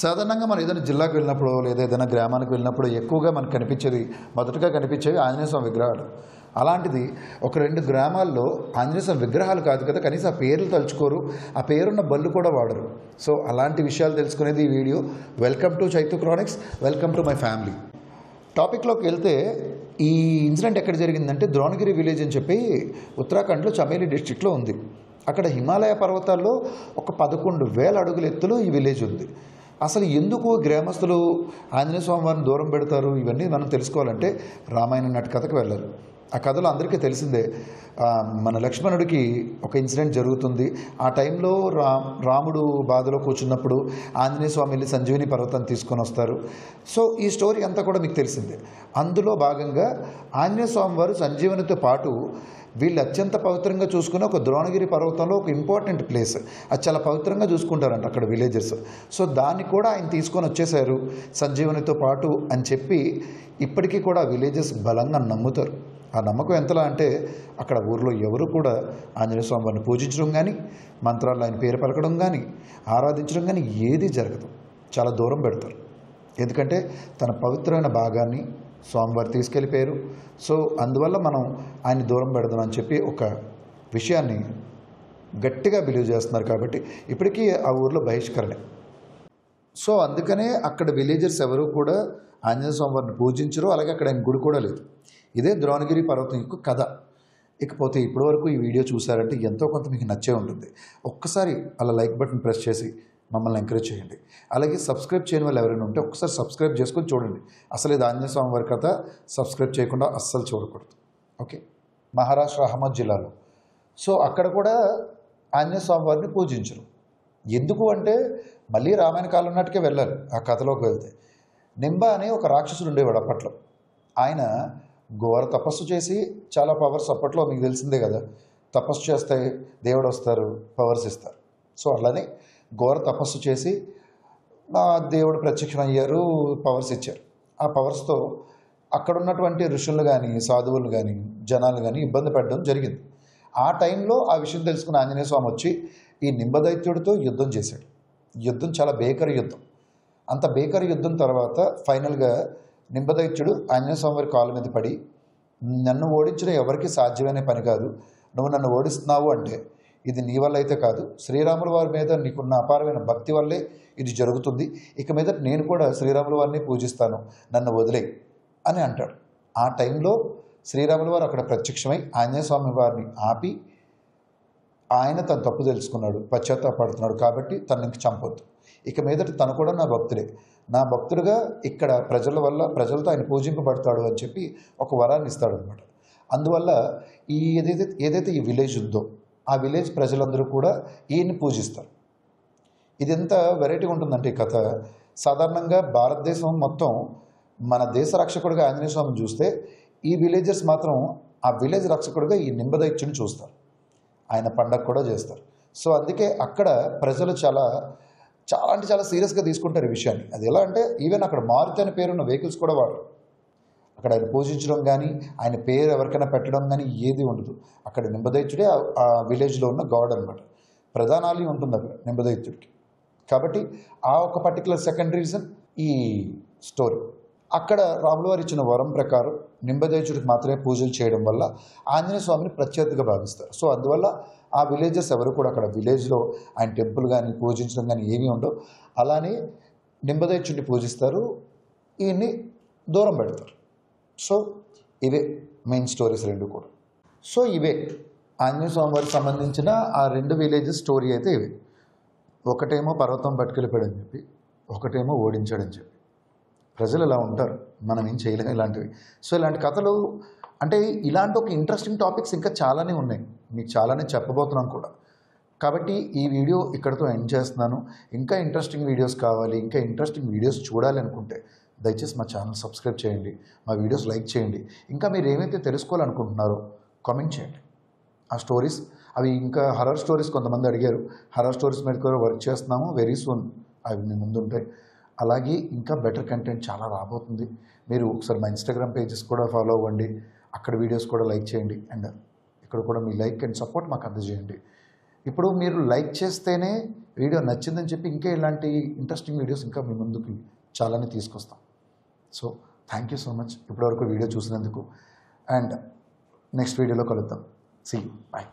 సాధారణంగా మనం ఏదైనా జిల్లాకు వెళ్ళినప్పుడు లేదా ఏదైనా గ్రామానికి వెళ్ళినప్పుడు ఎక్కువగా మనకు మొదటగా కనిపించేవి ఆంజనేయ స్వామి విగ్రహాలు. అలాంటిది ఒక 2 గ్రామాల్లో ఆంజనేయ స్వామి విగ్రహాలు కాదు కదా, కనీసం ఆ పేర్లు తలుచుకోరు, ఆ పేరున్న బళ్ళు కూడా వాడరు. సో అలాంటి విషయాలు తెలుసుకునేది ఈ video. Welcome to Chaitu chronicles, welcome to my family. టాపిక్లోకి వెళ్తే ఈ ఇన్సిడెంట్ ఎక్కడ జరిగిందంటే ద్రోణగిరి విలేజ్ అని చెప్పి ఉత్తరాఖండ్లో చమేలి డిస్ట్రిక్ట్లో ఉంది. అక్కడ హిమాలయ పర్వతాల్లో ఒక 11,000 అడుగుల ఎత్తులో ఈ విలేజ్ ఉంది. అసలు ఎందుకు గ్రామస్తులు ఆంజనేయ స్వామి వారిని దూరం పెడతారు, ఇవన్నీ మనం తెలుసుకోవాలంటే రామాయణం నాటి కథకు వెళ్ళాలి. ఆ కథలో అందరికీ తెలిసిందే, మన లక్ష్మణుడికి ఒక ఇన్సిడెంట్ జరుగుతుంది. ఆ టైంలో రాముడు బాధలో కూర్చున్నప్పుడు ఆంజనేయ స్వామి వెళ్ళి సంజీవిని పర్వతాన్ని తీసుకొని వస్తారు. సో ఈ స్టోరీ అంతా కూడా మీకు తెలిసిందే. అందులో భాగంగా ఆంజనేయ స్వామి వారు సంజీవనితో పాటు వీళ్ళు అత్యంత పవిత్రంగా చూసుకునే ఒక ద్రోణగిరి పర్వతంలో ఒక ఇంపార్టెంట్ ప్లేస్, అది చాలా పవిత్రంగా చూసుకుంటారంట అక్కడ విలేజెస్. సో దాన్ని కూడా ఆయన తీసుకొని వచ్చేసారు సంజీవనితో పాటు అని చెప్పి ఇప్పటికీ కూడా విలేజెస్ బలంగా నమ్ముతారు. ఆ నమ్మకం ఎంతలా అంటే అక్కడ ఊర్లో ఎవరు కూడా ఆంజనేయ స్వామి వారిని పూజించడం కానీ, మంత్రాలు ఆయన పేరు పలకడం కానీ, ఆరాధించడం కానీ ఏది జరగదు. చాలా దూరం పెడతారు. ఎందుకంటే తన పవిత్రమైన భాగాన్ని స్వామివారు తీసుకెళ్ళిపోయారు. సో అందువల్ల మనం ఆయన దూరం పెడదాం అని చెప్పి ఒక విషయాన్ని గట్టిగా బిలీవ్ చేస్తున్నారు. కాబట్టి ఇప్పటికీ ఆ ఊర్లో బహిష్కరణే. సో అందుకనే అక్కడ విలేజర్స్ ఎవరు కూడా ఆంజనేయ స్వామి వారిని పూజించరు. అలాగే అక్కడ ఆయన గుడి కూడా లేదు. ఇదే ద్రోణగిరి పర్వతం యొక్క కథ. ఇకపోతే ఇప్పటివరకు ఈ వీడియో చూసారంటే ఎంతో కొంత మీకు నచ్చే ఉంటుంది. ఒక్కసారి అలా లైక్ బటన్ ప్రెస్ చేసి మమ్మల్ని ఎంకరేజ్ చేయండి. అలాగే సబ్స్క్రైబ్ చేయని వాళ్ళు ఎవరైనా ఉంటే ఒక్కసారి సబ్స్క్రైబ్ చేసుకొని చూడండి. అసలు ఇది ఆంజనేయ స్వామి వారి కథ, సబ్స్క్రైబ్ చేయకుండా అస్సలు చూడకూడదు. ఓకే. మహారాష్ట్ర అహ్మద్ జిల్లాలో సో అక్కడ కూడా ఆంజనేయ స్వామి వారిని పూజించరు. ఎందుకు అంటే మళ్ళీ రామాయణ కాలం నాటికే వెళ్ళాలి. ఆ కథలోకి వెళ్తే నింబ అనే ఒక రాక్షసుడు ఉండేవాడు అప్పట్లో. ఆయన ఘోర తపస్సు చేసి చాలా పవర్స్, అప్పట్లో మీకు తెలిసిందే కదా, తపస్సు చేస్తే దేవుడు వస్తారు, పవర్స్ ఇస్తారు. సో అలానే ఘోర తపస్సు చేసి దేవుడు ప్రత్యక్షమయ్యారు, పవర్స్ ఇచ్చారు. ఆ పవర్స్తో అక్కడ ఉన్నటువంటి ఋషులు కానీ, సాధువులు కానీ, జనాలు కానీ ఇబ్బంది పెట్టడం జరిగింది. ఆ టైంలో ఆ విషయం తెలుసుకున్న ఆంజనేయ స్వామి వచ్చి ఈ నింబదైత్యుడితో యుద్ధం చేశాడు. యుద్ధం చాలా భీకర యుద్ధం. అంత భీకర యుద్ధం తర్వాత ఫైనల్గా నింబదైత్యుడు ఆంజనేయ స్వామి వారి కాళ్ళ మీద పడి, నన్ను ఓడించడం ఎవరికి సాధ్యమైన పని కాదు, నువ్వు నన్ను ఓడిస్తున్నావు అంటే ఇది నీ వల్ల అయితే కాదు, శ్రీరాముల వారి మీద నీకున్న అపారమైన భక్తి వల్లే ఇది జరుగుతుంది, ఇక మీద నేను కూడా శ్రీరాముల వారిని పూజిస్తాను, నన్ను వదిలే అని అంటాడు. ఆ టైంలో శ్రీరాముల వారు అక్కడ ప్రత్యక్షమై ఆంజనేయ స్వామి వారిని ఆపి, ఆయన తన తప్పు తెలుసుకున్నాడు, పశ్చాత్తాపడుతున్నాడు, కాబట్టి తనని ఇంక చంపొద్దు, ఇక మీదట తను కూడా నా భక్తుడే, నా భక్తుడుగా ఇక్కడ ప్రజలతో ఆయన పూజింపబడతాడు అని చెప్పి ఒక వరాన్ని ఇస్తాడు అనమాట. అందువల్ల ఏదైతే ఈ విలేజ్ ఉందో ఆ విలేజ్ ప్రజలందరూ కూడా ఈయన్ని పూజిస్తారు. ఇది ఎంత వెరైటీగా ఉంటుందంటే ఈ కథ. సాధారణంగా భారతదేశం మొత్తం మన దేశ రక్షకుడిగా ఆంజనేయ స్వామిని చూస్తే, ఈ విలేజర్స్ మాత్రం ఆ విలేజ్ రక్షకుడిగా ఈ నింబదైత్యుని చూస్తారు. ఆయన పండగ కూడా చేస్తారు. సో అందుకే అక్కడ ప్రజలు చాలా అంటే చాలా సీరియస్గా తీసుకుంటారు ఈ విషయాన్ని. అది ఎలా అంటే ఈవెన్ అక్కడ మారుతి అనే పేరున్న వెహికల్స్ కూడా వాడరు. అక్కడ ఆయన పూజించడం కానీ, ఆయన పేరు ఎవరికైనా పెట్టడం కానీ ఏది ఉండదు. అక్కడ నింబదైత్యుడే ఆ విలేజ్లో ఉన్న గాడ్ అనమాట. ప్రధానాలి ఉంటుంది అక్కడ నింబదైత్యుడికి. కాబట్టి ఆ ఒక పర్టికులర్ సెకండ్ రీజన్ ఈ స్టోరీ. అక్కడ రాముల వారు ఇచ్చిన వరం ప్రకారం నింబదైత్యుడికి మాత్రమే పూజలు చేయడం వల్ల ఆంజనేయ స్వామిని ప్రత్యేకతగా భావిస్తారు. సో అందువల్ల ఆ విలేజెస్ ఎవరు కూడా అక్కడ విలేజ్లో ఆయన టెంపుల్ కానీ పూజించడం కానీ ఏమీ ఉండవు. అలానే నింబదైత్యుడిని పూజిస్తారు, ఈయన్ని దూరం పెడతారు. సో ఇవే మెయిన్ స్టోరీస్ రెండు కూడా. సో ఇవే ఆంజనేయ స్వామి వారికి సంబంధించిన ఆ 2 విలేజెస్ స్టోరీ అయితే ఇవే. ఒకటేమో పర్వతం పట్టుకెళ్ళిపోయాడని చెప్పి, ఒకటేమో ఓడించాడని చెప్పి. ప్రజలు ఇలా ఉంటారు, మనం ఏం చేయలేము ఇలాంటివి. సో ఇలాంటి కథలు అంటే ఇలాంటి ఒక ఇంట్రెస్టింగ్ టాపిక్స్ ఇంకా చాలానే ఉన్నాయి, మీకు చాలానే చెప్పబోతున్నాను కూడా. కాబట్టి ఈ వీడియో ఇక్కడితో ఎండ్ చేస్తున్నాను. ఇంకా ఇంట్రెస్టింగ్ వీడియోస్ కావాలి, ఇంకా ఇంట్రెస్టింగ్ వీడియోస్ చూడాలి అనుకుంటే దయచేసి మా ఛానల్ సబ్స్క్రైబ్ చేయండి, మా వీడియోస్ లైక్ చేయండి. ఇంకా మీరు ఏమైతే తెలుసుకోవాలనుకుంటున్నారో కామెంట్ చేయండి. ఆ స్టోరీస్ అవి ఇంకా హర్రర్ స్టోరీస్ కొంతమంది అడిగారు, హర్రర్ స్టోరీస్ మీద కూడా వర్క్ చేస్తున్నాము. వెరీ సూన్ అవి మీ ముందు ఉంటాయి. అలాగే ఇంకా బెటర్ కంటెంట్ చాలా రాబోతుంది. మీరు ఒకసారి మా ఇన్స్టాగ్రామ్ పేజెస్ కూడా ఫాలో అవ్వండి, అక్కడ వీడియోస్ కూడా లైక్ చేయండి. అండ్ ఇక్కడ కూడా మీ లైక్ అండ్ సపోర్ట్ మాకు అందజేయండి. ఇప్పుడు మీరు లైక్ చేస్తేనే వీడియో నచ్చిందని చెప్పి ఇంకా ఇలాంటి ఇంట్రెస్టింగ్ వీడియోస్ ఇంకా మీ ముందుకి చాలానే తీసుకొస్తాం. So thank you so much ఇప్పటివరకు వీడియో చూసినందుకు. అండ్ నెక్స్ట్ వీడియోలో కలుద్దాం. See you. బాయ్.